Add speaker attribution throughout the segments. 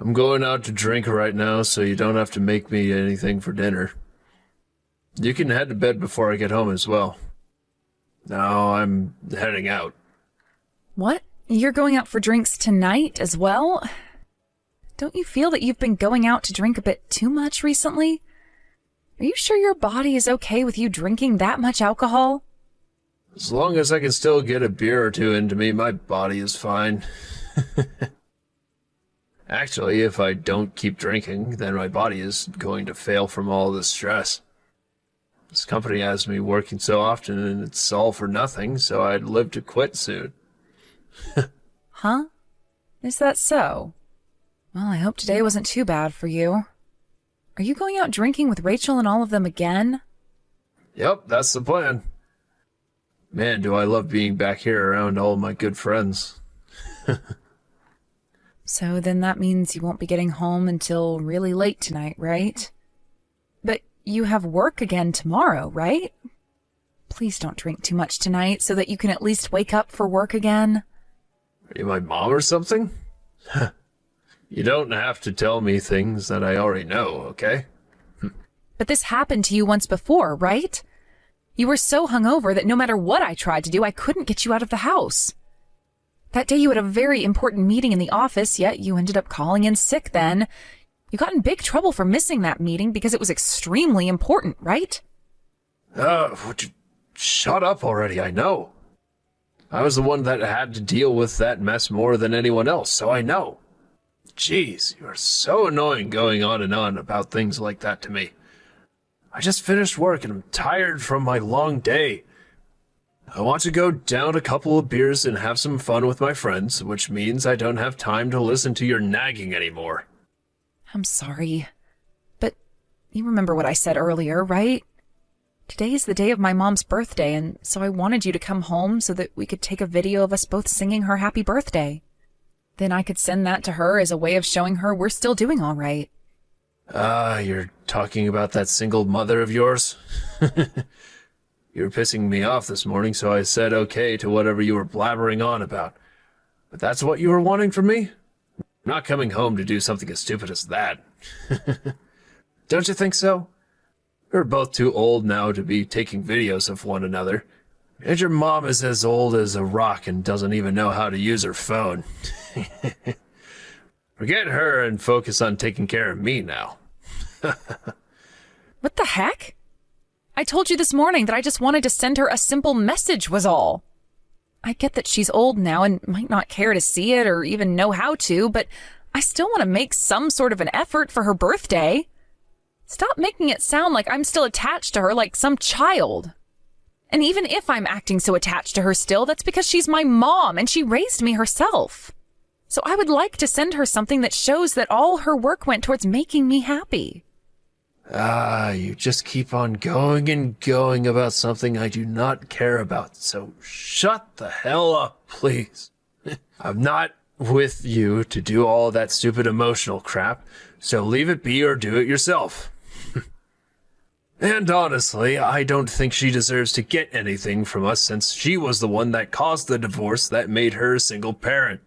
Speaker 1: I'm going out to drink right now, so you don't have to make me anything for dinner. You can head to bed before I get home as well. No, I'm heading out.
Speaker 2: What? You're going out for drinks tonight as well? Don't you feel that you've been going out to drink a bit too much recently? Are you sure your body is okay with you drinking that much alcohol?
Speaker 1: As long as I can still get a beer or two into me, my body is fine. Actually, if I don't keep drinking, then my body is going to fail from all this stress. This company has me working so often, and it's all for nothing, so I'd live to quit soon.
Speaker 2: Huh? Is that so? Well, I hope today wasn't too bad for you. Are you going out drinking with Rachel and all of them again?
Speaker 1: Yep, that's the plan. Man, do I love being back here around all my good friends.
Speaker 2: So then that means you won't be getting home until really late tonight, right? But you have work again tomorrow, right? Please don't drink too much tonight so that you can at least wake up for work again.
Speaker 1: Are you my mom or something? You don't have to tell me things that I already know, okay?
Speaker 2: But this happened to you once before, right? You were so hungover that no matter what I tried to do, I couldn't get you out of the house. That day you had a very important meeting in the office, yet you ended up calling in sick then. You got in big trouble for missing that meeting because it was extremely important, right?
Speaker 1: Would you shut up already, I know. I was the one that had to deal with that mess more than anyone else, so I know. Jeez, you are so annoying going on and on about things like that to me. I just finished work and I'm tired from my long day. I want to go down a couple of beers and have some fun with my friends, which means I don't have time to listen to your nagging anymore.
Speaker 2: I'm sorry, but you remember what I said earlier, right? Today is the day of my mom's birthday, and so I wanted you to come home so that we could take a video of us both singing her happy birthday. Then I could send that to her as a way of showing her we're still doing all right.
Speaker 1: You're talking about that single mother of yours? You were pissing me off this morning, so I said okay to whatever you were blabbering on about. But that's what you were wanting from me? I'm not coming home to do something as stupid as that. Don't you think so? We're both too old now to be taking videos of one another. And your mom is as old as a rock and doesn't even know how to use her phone. Forget her and focus on taking care of me now.
Speaker 2: What the heck? I told you this morning that I just wanted to send her a simple message was all. I get that she's old now and might not care to see it or even know how to, but I still want to make some sort of an effort for her birthday. Stop making it sound like I'm still attached to her like some child. And even if I'm acting so attached to her still, that's because she's my mom and she raised me herself. So I would like to send her something that shows that all her work went towards making me happy.
Speaker 1: You just keep on going and going about something I do not care about, so shut the hell up, please. I'm not with you to do all that stupid emotional crap, so leave it be or do it yourself. And honestly, I don't think she deserves to get anything from us since she was the one that caused the divorce that made her a single parent.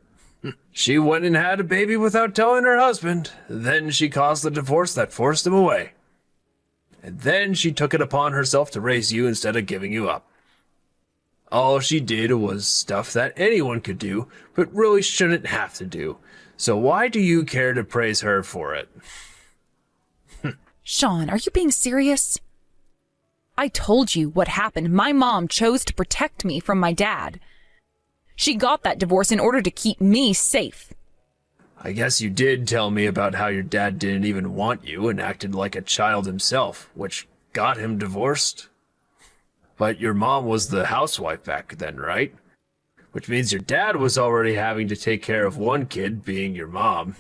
Speaker 1: She went and had a baby without telling her husband, then she caused the divorce that forced him away. And then she took it upon herself to raise you instead of giving you up. All she did was stuff that anyone could do, but really shouldn't have to do. So why do you care to praise her for it?
Speaker 2: Sean, are you being serious? I told you what happened. My mom chose to protect me from my dad. She got that divorce in order to keep me safe.
Speaker 1: I guess you did tell me about how your dad didn't even want you and acted like a child himself, which got him divorced. But your mom was the housewife back then, right? Which means your dad was already having to take care of one kid, being your mom.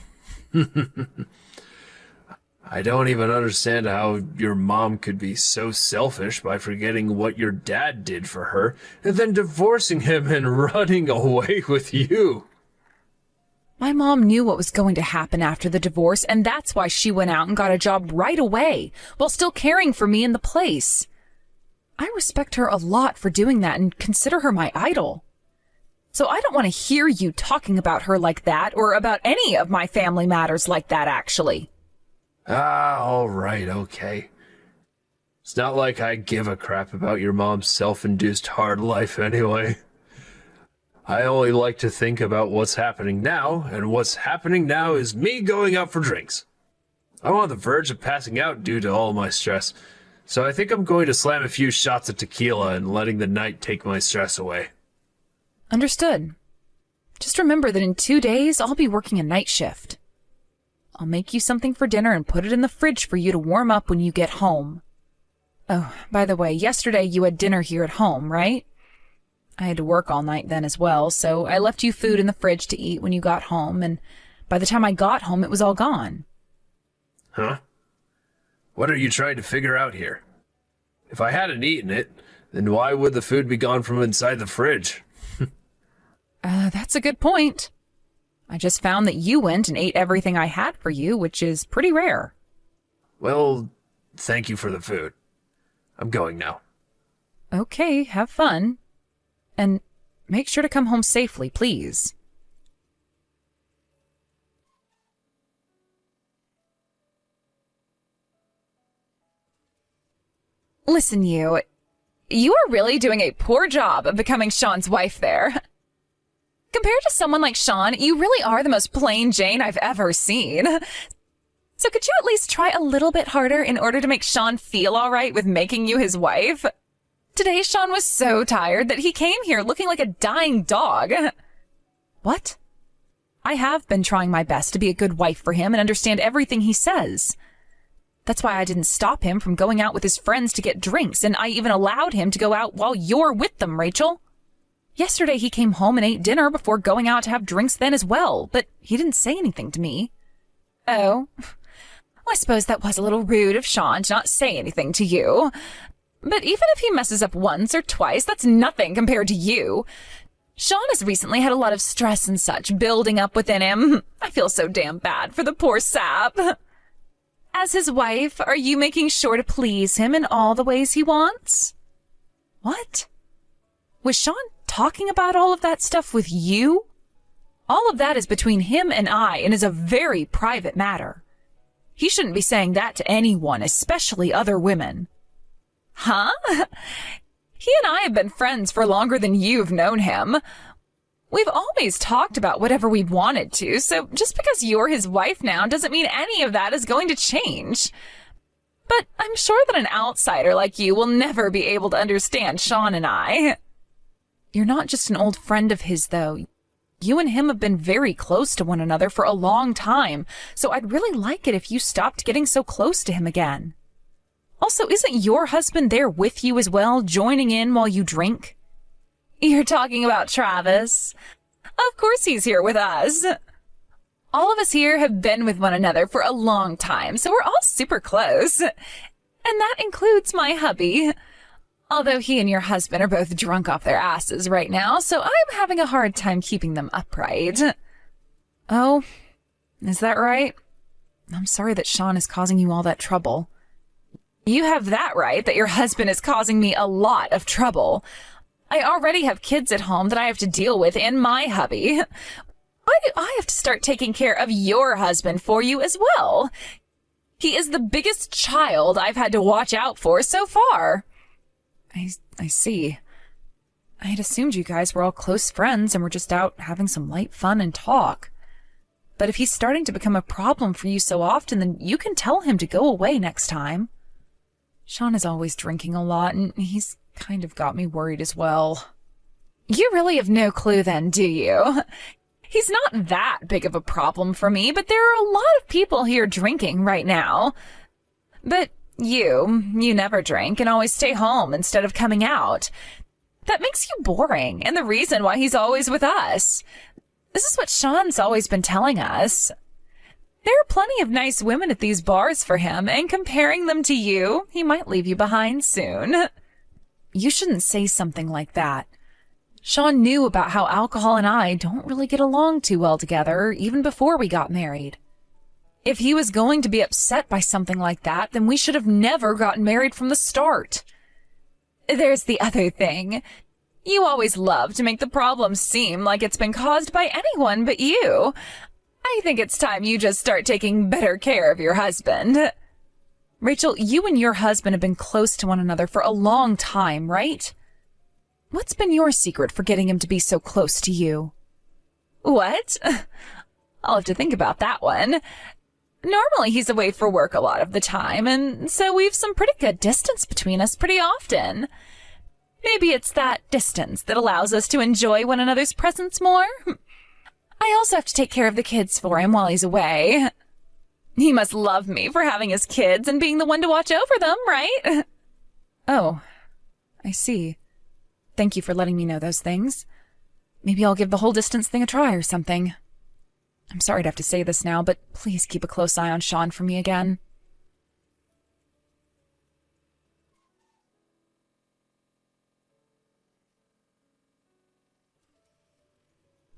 Speaker 1: I don't even understand how your mom could be so selfish by forgetting what your dad did for her and then divorcing him and running away with you.
Speaker 2: My mom knew what was going to happen after the divorce, and that's why she went out and got a job right away, while still caring for me in the place. I respect her a lot for doing that and consider her my idol. So I don't want to hear you talking about her like that or about any of my family matters like that, actually.
Speaker 1: All right, okay. It's not like I give a crap about your mom's self-induced hard life anyway. I only like to think about what's happening now, and what's happening now is me going out for drinks. I'm on the verge of passing out due to all my stress, so I think I'm going to slam a few shots of tequila and letting the night take my stress away.
Speaker 2: Understood. Just remember that in 2 days, I'll be working a night shift. I'll make you something for dinner and put it in the fridge for you to warm up when you get home. Oh, by the way, yesterday you had dinner here at home, right? I had to work all night then as well, so I left you food in the fridge to eat when you got home, and by the time I got home, it was all gone.
Speaker 1: Huh? What are you trying to figure out here? If I hadn't eaten it, then why would the food be gone from inside the fridge?
Speaker 2: That's a good point. I just found that you went and ate everything I had for you, which is pretty rare.
Speaker 1: Well, thank you for the food. I'm going now.
Speaker 2: Okay, have fun. And make sure to come home safely, please. Listen, you are really doing a poor job of becoming Sean's wife there. Compared to someone like Sean, you really are the most plain Jane I've ever seen. So could you at least try a little bit harder in order to make Sean feel all right with making you his wife? Today, Sean was so tired that he came here looking like a dying dog. What? I have been trying my best to be a good wife for him and understand everything he says. That's why I didn't stop him from going out with his friends to get drinks, and I even allowed him to go out while you're with them, Rachel. Yesterday he came home and ate dinner before going out to have drinks then as well, but he didn't say anything to me. Oh, well, I suppose that was a little rude of Sean to not say anything to you. But even if he messes up once or twice, that's nothing compared to you. Sean has recently had a lot of stress and such building up within him. I feel so damn bad for the poor sap. As his wife, are you making sure to please him in all the ways he wants? What? Was Sean talking about all of that stuff with you? All of that is between him and I and is a very private matter. He shouldn't be saying that to anyone, especially other women. Huh? He and I have been friends for longer than you've known him. We've always talked about whatever we wanted to, so just because you're his wife now doesn't mean any of that is going to change. But I'm sure that an outsider like you will never be able to understand Sean and I. You're not just an old friend of his, though. You and him have been very close to one another for a long time, so I'd really like it if you stopped getting so close to him again. Also, isn't your husband there with you as well, joining in while you drink? You're talking about Travis. Of course he's here with us. All of us here have been with one another for a long time, so we're all super close. And that includes my hubby. Although he and your husband are both drunk off their asses right now, so I'm having a hard time keeping them upright. Oh, is that right? I'm sorry that Sean is causing you all that trouble. You have that right, that your husband is causing me a lot of trouble. I already have kids at home that I have to deal with and my hubby. Why do I have to start taking care of your husband for you as well? He is the biggest child I've had to watch out for so far. I see. I had assumed you guys were all close friends and were just out having some light fun and talk. But if he's starting to become a problem for you so often, then you can tell him to go away next time. Sean is always drinking a lot, and he's kind of got me worried as well. You really have no clue then, do you? He's not that big of a problem for me, but there are a lot of people here drinking right now. But you never drink and always stay home instead of coming out. That makes you boring, and the reason why he's always with us. This is what Sean's always been telling us. There are plenty of nice women at these bars for him, and comparing them to you, he might leave you behind soon. You shouldn't say something like that. Sean knew about how alcohol and I don't really get along too well together, even before we got married. If he was going to be upset by something like that, then we should have never gotten married from the start. There's the other thing. You always love to make the problem seem like it's been caused by anyone but you. I think it's time you just start taking better care of your husband. Rachel, you and your husband have been close to one another for a long time, right? What's been your secret for getting him to be so close to you? What? I'll have to think about that one. Normally he's away for work a lot of the time, and so we've some pretty good distance between us pretty often. Maybe it's that distance that allows us to enjoy one another's presence more. I also have to take care of the kids for him while he's away. He must love me for having his kids and being the one to watch over them, right? Oh, I see. Thank you for letting me know those things. Maybe I'll give the whole distance thing a try or something. I'm sorry to have to say this now, but please keep a close eye on Sean for me again.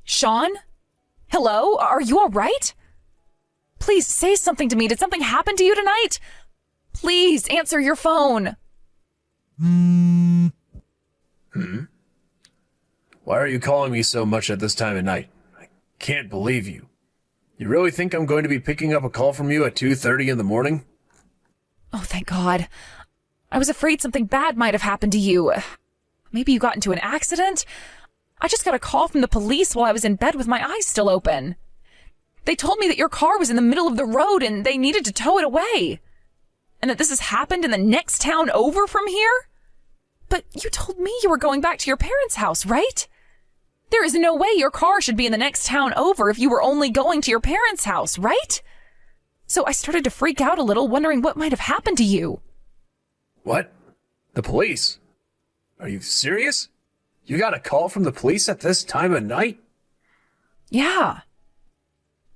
Speaker 2: Sean? Hello? Are you all right? Please say something to me. Did something happen to you tonight? Please answer your phone.
Speaker 1: Why are you calling me so much at this time of night? I can't believe you. You really think I'm going to be picking up a call from you at 2:30 in the morning?
Speaker 2: Oh, thank God. I was afraid something bad might have happened to you. Maybe you got into an accident? I just got a call from the police while I was in bed with my eyes still open. They told me that your car was in the middle of the road and they needed to tow it away. And that this has happened in the next town over from here? But you told me you were going back to your parents' house, right? There is no way your car should be in the next town over if you were only going to your parents' house, right? So I started to freak out a little, wondering what might have happened to you.
Speaker 1: What? The police? Are you serious? You got a call from the police at this time of night?
Speaker 2: Yeah.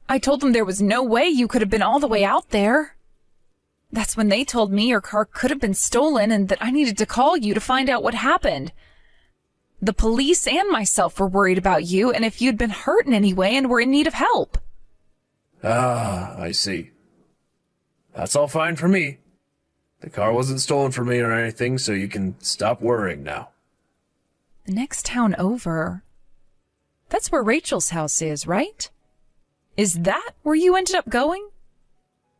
Speaker 2: I told them there was no way you could have been all the way out there. That's when they told me your car could have been stolen and that I needed to call you to find out what happened. The police and myself were worried about you and if you'd been hurt in any way and were in need of help.
Speaker 1: Ah, I see. That's all fine for me. The car wasn't stolen from me or anything, so you can stop worrying now.
Speaker 2: The next town over? That's where Rachel's house is, right? Is that where you ended up going?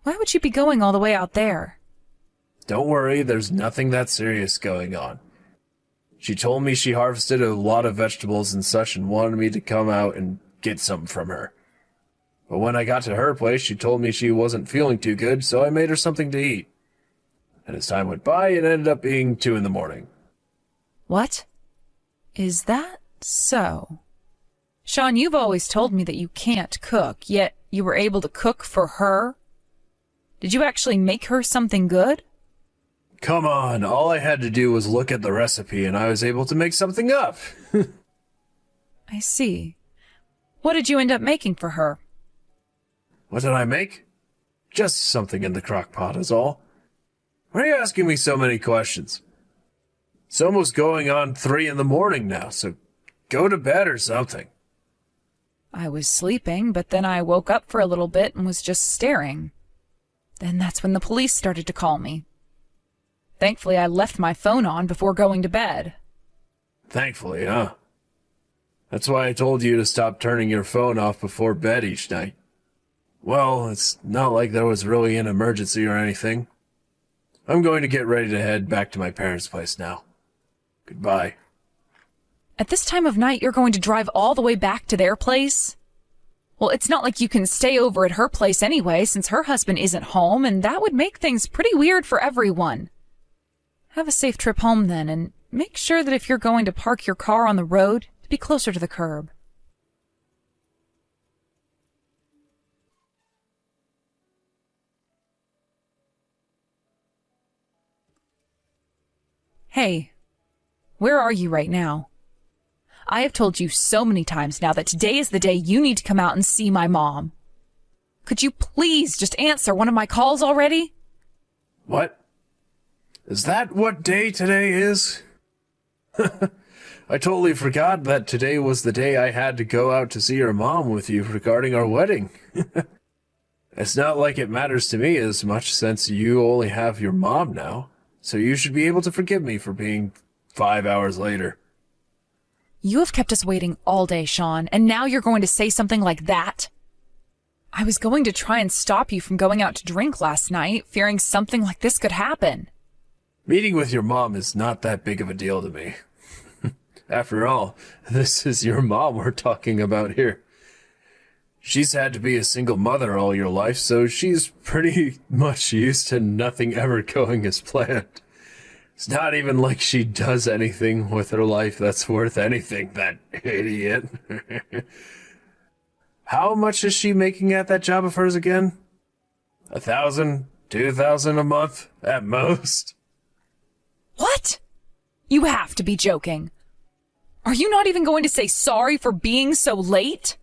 Speaker 2: Why would you be going all the way out there?
Speaker 1: Don't worry, there's nothing that serious going on. She told me she harvested a lot of vegetables and such and wanted me to come out and get some from her. But when I got to her place, she told me she wasn't feeling too good, so I made her something to eat. And as time went by, it ended up being 2 in the morning.
Speaker 2: What? Is that so? Sean, you've always told me that you can't cook, yet you were able to cook for her? Did you actually make her something good?
Speaker 1: Come on, all I had to do was look at the recipe and I was able to make something up.
Speaker 2: I see. What did you end up making for her?
Speaker 1: What did I make? Just something in the crock pot is all. Why are you asking me so many questions? It's almost going on 3 in the morning now, so go to bed or something.
Speaker 2: I was sleeping, but then I woke up for a little bit and was just staring. Then that's when the police started to call me. Thankfully, I left my phone on before going to bed.
Speaker 1: Thankfully, huh? That's why I told you to stop turning your phone off before bed each night. Well, it's not like there was really an emergency or anything. I'm going to get ready to head back to my parents' place now. Goodbye.
Speaker 2: At this time of night, you're going to drive all the way back to their place? Well, it's not like you can stay over at her place anyway, since her husband isn't home, and that would make things pretty weird for everyone. Have a safe trip home then, and make sure that if you're going to park your car on the road, to be closer to the curb. Hey, where are you right now? I have told you so many times now that today is the day you need to come out and see my mom. Could you please just answer one of my calls already?
Speaker 1: What? Is that what day today is? I totally forgot that today was the day I had to go out to see your mom with you regarding our wedding. It's not like it matters to me as much since you only have your mom now, so you should be able to forgive me for being 5 hours later.
Speaker 2: You have kept us waiting all day, Sean, and now you're going to say something like that? I was going to try and stop you from going out to drink last night, fearing something like this could happen.
Speaker 1: Meeting with your mom is not that big of a deal to me. After all, this is your mom we're talking about here. She's had to be a single mother all your life, so she's pretty much used to nothing ever going as planned. It's not even like she does anything with her life that's worth anything, that idiot. How much is she making at that job of hers again? 1,000, 2,000 a month at most?
Speaker 2: What? You have to be joking. Are you not even going to say sorry for being so late?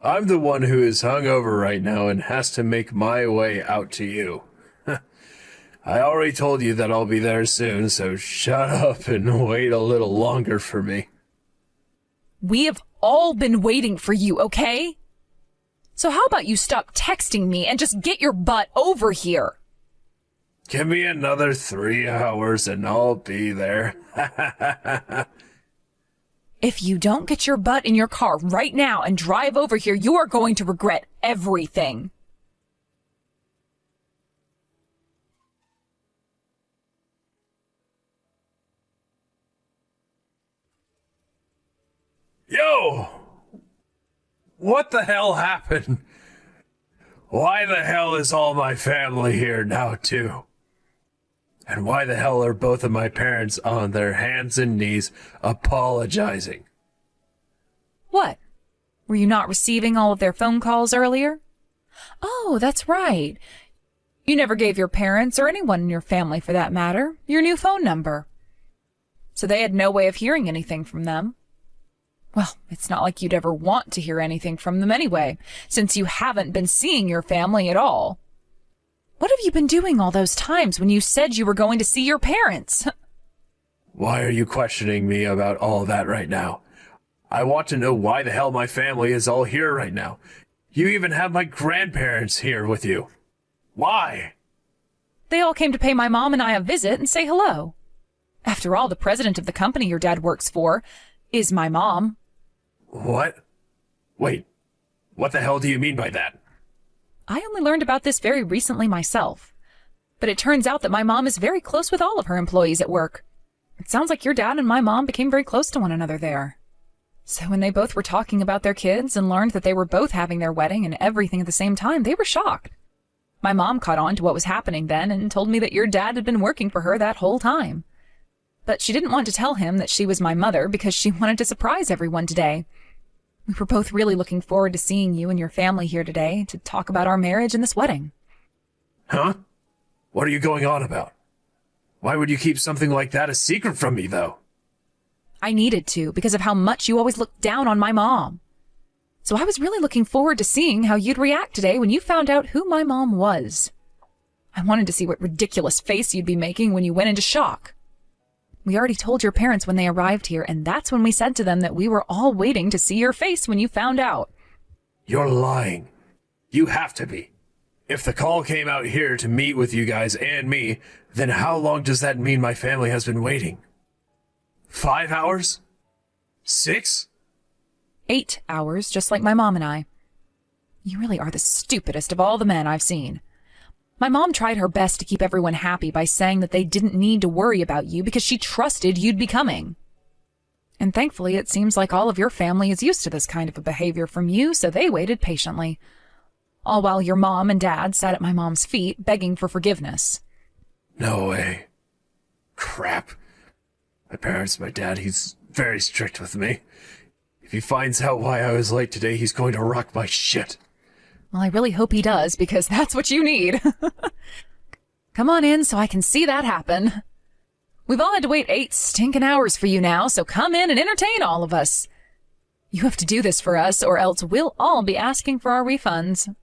Speaker 1: I'm the one who is hungover right now and has to make my way out to you. I already told you that I'll be there soon, so shut up and wait a little longer for me.
Speaker 2: We have all been waiting for you, okay? So how about you stop texting me and just get your butt over here?
Speaker 1: Give me another 3 hours and I'll be there.
Speaker 2: If you don't get your butt in your car right now and drive over here, you are going to regret everything.
Speaker 1: Yo! What the hell happened? Why the hell is all my family here now, too? And why the hell are both of my parents on their hands and knees apologizing?
Speaker 2: What? Were you not receiving all of their phone calls earlier? Oh, that's right. You never gave your parents, or anyone in your family for that matter, your new phone number. So they had no way of hearing anything from them. Well, it's not like you'd ever want to hear anything from them anyway, since you haven't been seeing your family at all. What have you been doing all those times when you said you were going to see your parents?
Speaker 1: Why are you questioning me about all that right now? I want to know why the hell my family is all here right now. You even have my grandparents here with you. Why?
Speaker 2: They all came to pay my mom and I a visit and say hello. After all, the president of the company your dad works for is my mom.
Speaker 1: What? Wait, what the hell do you mean by that?
Speaker 2: I only learned about this very recently myself. But it turns out that my mom is very close with all of her employees at work. It sounds like your dad and my mom became very close to one another there. So when they both were talking about their kids and learned that they were both having their wedding and everything at the same time, they were shocked. My mom caught on to what was happening then and told me that your dad had been working for her that whole time. But she didn't want to tell him that she was my mother because she wanted to surprise everyone today. We were both really looking forward to seeing you and your family here today to talk about our marriage and this wedding.
Speaker 1: Huh? What are you going on about? Why would you keep something like that a secret from me, though?
Speaker 2: I needed to because of how much you always looked down on my mom. So I was really looking forward to seeing how you'd react today when you found out who my mom was. I wanted to see what ridiculous face you'd be making when you went into shock. We already told your parents when they arrived here, and that's when we said to them that we were all waiting to see your face when you found out.
Speaker 1: You're lying. You have to be. If the call came out here to meet with you guys and me, then how long does that mean my family has been waiting? 5 hours? 6?
Speaker 2: 8 hours, just like my mom and I. You really are the stupidest of all the men I've seen. My mom tried her best to keep everyone happy by saying that they didn't need to worry about you because she trusted you'd be coming. And thankfully, it seems like all of your family is used to this kind of a behavior from you, so they waited patiently. All while your mom and dad sat at my mom's feet, begging for forgiveness.
Speaker 1: No way. Crap. My dad, he's very strict with me. If he finds out why I was late today, he's going to rock my shit.
Speaker 2: Well, I really hope he does, because that's what you need. Come on in so I can see that happen. We've all had to wait 8 stinking hours for you now, so come in and entertain all of us. You have to do this for us, or else we'll all be asking for our refunds.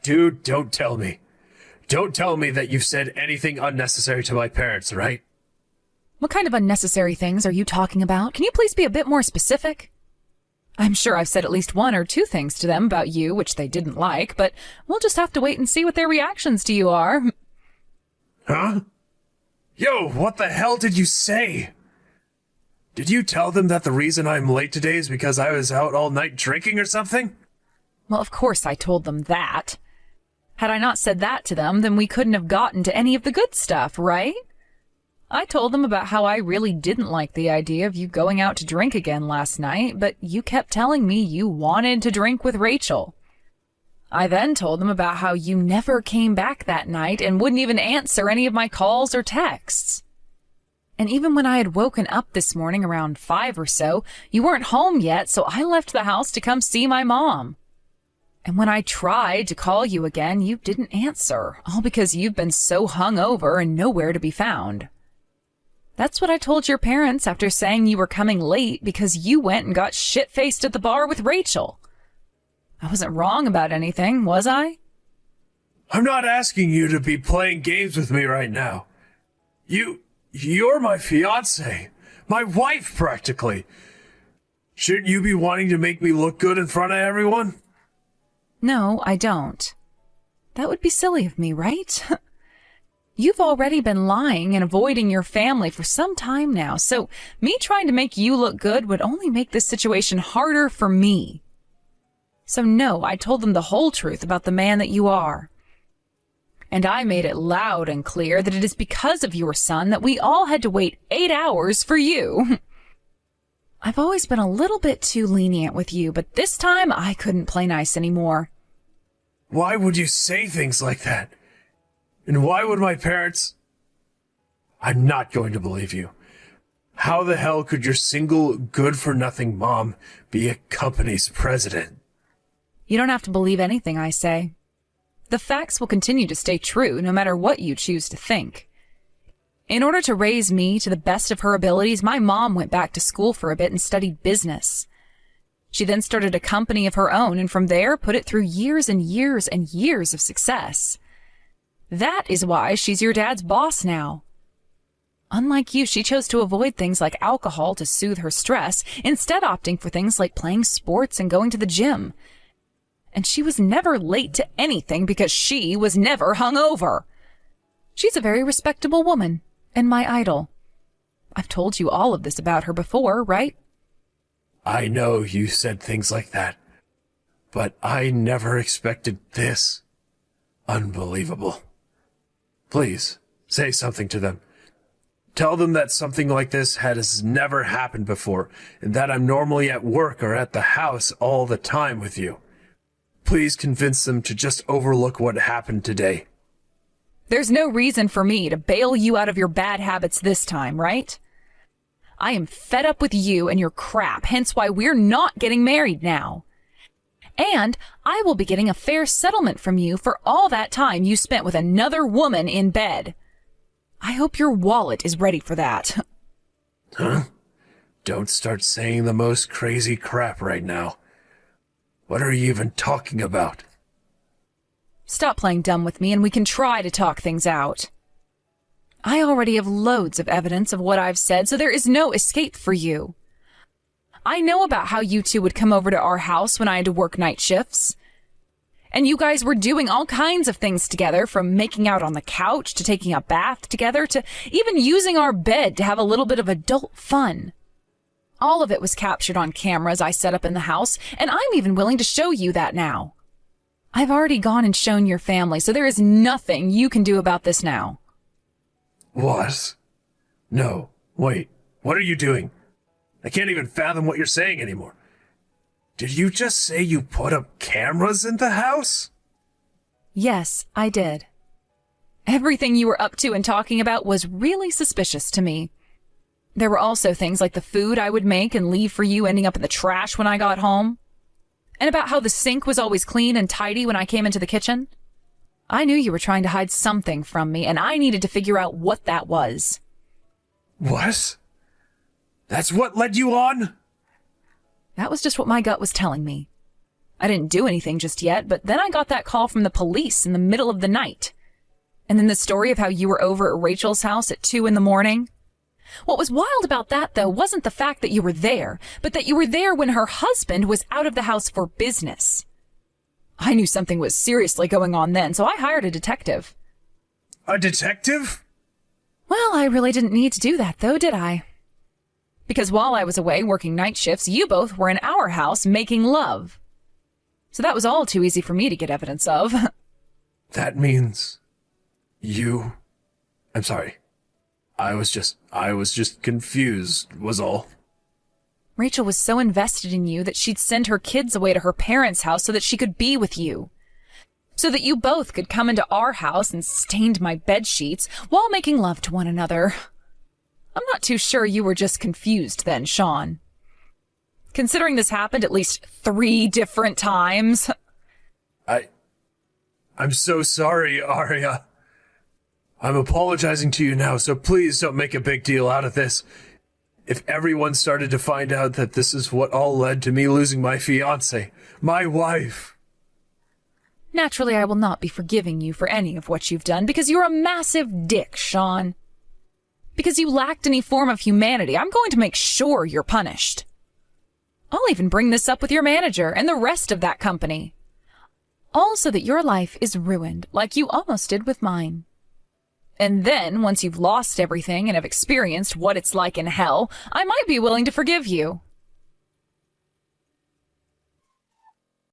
Speaker 1: Dude, don't tell me. Don't tell me that you've said anything unnecessary to my parents, right?
Speaker 2: What kind of unnecessary things are you talking about? Can you please be a bit more specific? I'm sure I've said at least 1 or 2 things to them about you, which they didn't like, but we'll just have to wait and see what their reactions to you are.
Speaker 1: Huh? Yo, what the hell did you say? Did you tell them that the reason I'm late today is because I was out all night drinking or something?
Speaker 2: Well, of course I told them that. Had I not said that to them, then we couldn't have gotten to any of the good stuff, right? I told them about how I really didn't like the idea of you going out to drink again last night, but you kept telling me you wanted to drink with Rachel. I then told them about how you never came back that night and wouldn't even answer any of my calls or texts. And even when I had woken up this morning around 5 or so, you weren't home yet, so I left the house to come see my mom. And when I tried to call you again, you didn't answer, all because you've been so hungover and nowhere to be found. That's what I told your parents after saying you were coming late because you went and got shit-faced at the bar with Rachel. I wasn't wrong about anything, was I?
Speaker 1: I'm not asking you to be playing games with me right now. You're my fiancé. My wife, practically. Shouldn't you be wanting to make me look good in front of everyone?
Speaker 2: No, I don't. That would be silly of me, right? You've already been lying and avoiding your family for some time now, so me trying to make you look good would only make this situation harder for me. So no, I told them the whole truth about the man that you are. And I made it loud and clear that it is because of your son that we all had to wait 8 hours for you. I've always been a little bit too lenient with you, but this time I couldn't play nice anymore.
Speaker 1: Why would you say things like that? And why would my parents... I'm not going to believe you. How the hell could your single, good-for-nothing mom be a company's president?
Speaker 2: You don't have to believe anything I say. The facts will continue to stay true no matter what you choose to think. In order to raise me to the best of her abilities, my mom went back to school for a bit and studied business. She then started a company of her own and from there put it through years and years and years of success. That is why she's your dad's boss now. Unlike you, she chose to avoid things like alcohol to soothe her stress, instead opting for things like playing sports and going to the gym. And she was never late to anything because she was never hungover. She's a very respectable woman and my idol. I've told you all of this about her before, right?
Speaker 1: I know you said things like that, but I never expected this. Unbelievable. Please, say something to them. Tell them that something like this has never happened before, and that I'm normally at work or at the house all the time with you. Please convince them to just overlook what happened today.
Speaker 2: There's no reason for me to bail you out of your bad habits this time, right? I am fed up with you and your crap, hence why we're not getting married now. And I will be getting a fair settlement from you for all that time you spent with another woman in bed. I hope your wallet is ready for that.
Speaker 1: Huh? Don't start saying the most crazy crap right now. What are you even talking about?
Speaker 2: Stop playing dumb with me and we can try to talk things out. I already have loads of evidence of what I've said, so there is no escape for you. I know about how you two would come over to our house when I had to work night shifts. And you guys were doing all kinds of things together, from making out on the couch to taking a bath together to even using our bed to have a little bit of adult fun. All of it was captured on cameras I set up in the house, and I'm even willing to show you that now. I've already gone and shown your family, so there is nothing you can do about this now.
Speaker 1: What? No, wait, what are you doing? I can't even fathom what you're saying anymore. Did you just say you put up cameras in the house?
Speaker 2: Yes, I did. Everything you were up to and talking about was really suspicious to me. There were also things like the food I would make and leave for you ending up in the trash when I got home. And about how the sink was always clean and tidy when I came into the kitchen. I knew you were trying to hide something from me, and I needed to figure out what that was.
Speaker 1: What? That's what led you on?
Speaker 2: That was just what my gut was telling me. I didn't do anything just yet, but then I got that call from the police in the middle of the night. And then the story of how you were over at Rachel's house at 2 a.m. What was wild about that, though, wasn't the fact that you were there, but that you were there when her husband was out of the house for business. I knew something was seriously going on then, so I hired a detective.
Speaker 1: A detective?
Speaker 2: Well, I really didn't need to do that, though, did I? Because while I was away working night shifts, you both were in our house making love. So that was all too easy for me to get evidence of.
Speaker 1: That means I'm sorry. I was just confused, was all.
Speaker 2: Rachel was so invested in you that she'd send her kids away to her parents' house so that she could be with you. So that you both could come into our house and stained my bed sheets while making love to one another. I'm not too sure you were just confused then, Sean. Considering this happened at least 3 different times.
Speaker 1: I'm so sorry, Arya. I'm apologizing to you now, so please don't make a big deal out of this. If everyone started to find out that this is what all led to me losing my fiancé, my wife.
Speaker 2: Naturally, I will not be forgiving you for any of what you've done because you're a massive dick, Sean. Because you lacked any form of humanity, I'm going to make sure you're punished. I'll even bring this up with your manager and the rest of that company. All so that your life is ruined, like you almost did with mine. And then, once you've lost everything and have experienced what it's like in hell, I might be willing to forgive you.